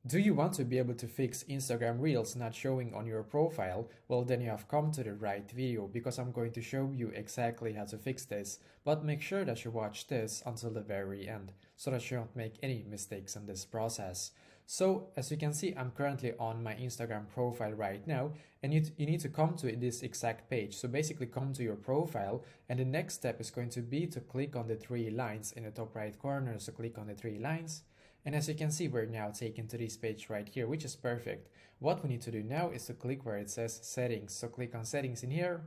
Do you want to be able to fix Instagram Reels not showing on your profile? Well, then you have come to the right video because I'm going to show you exactly how to fix this. But make sure that you watch this until the very end so that you don't make any mistakes in this process. So as you can see, I'm currently on my Instagram profile right now, and you need to come to this exact page. So basically come to your profile, and the next step is going to be to click on the three lines in the top right corner. So click on the three lines. And as you can see, we're now taken to this page right here, which is perfect. What we need to do now is to click where it says settings. So click on settings in here,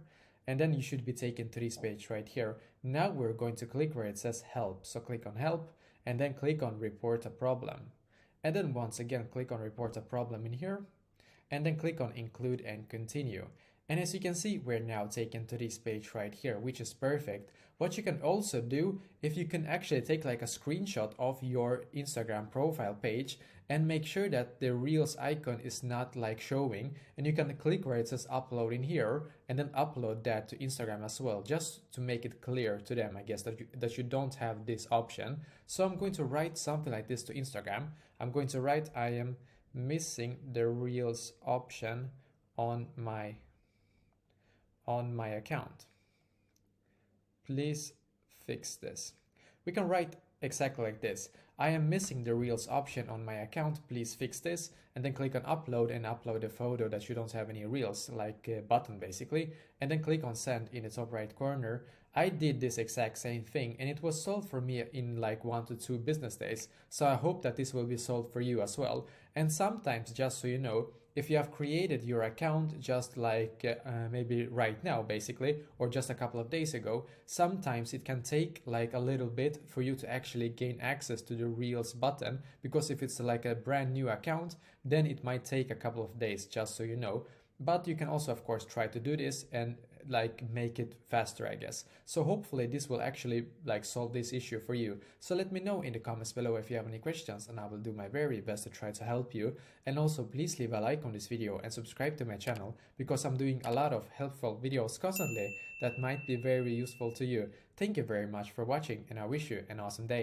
and then you should be taken to this page right here. Now we're going to click where it says help. So click on help, and then click on report a problem. And then once again, click on report a problem in here, and then click on include and continue. And as you can see, we're now taken to this page right here, which is perfect. What you can also do, if you can actually take like a screenshot of your Instagram profile page and make sure that the Reels icon is not like showing, and you can click where it says upload in here and then upload that to Instagram as well, just to make it clear to them, I guess, that you don't have this option. So I'm going to write something like this to Instagram. I'm going to write, I am missing the Reels option on my account. Please fix this. We can write exactly like this. I am missing the Reels option on my account. Please fix this. And then click on upload and upload a photo that you don't have any Reels, like a button basically. And then click on send in the top right corner. I did this exact same thing and it was solved for me in like 1 to 2 business days. So I hope that this will be solved for you as well. And sometimes, just so you know, if you have created your account just like maybe right now basically, or just a couple of days ago, sometimes it can take like a little bit for you to actually gain access to the Reels button, because if it's like a brand new account, then it might take a couple of days, just so you know. But you can also of course try to do this and like make it faster, I guess. So hopefully this will actually like solve this issue for you. So let me know in the comments below if you have any questions, and I will do my very best to try to help you. And also please leave a like on this video and subscribe to my channel, because I'm doing a lot of helpful videos constantly that might be very useful to you. Thank you very much for watching, and I wish you an awesome day.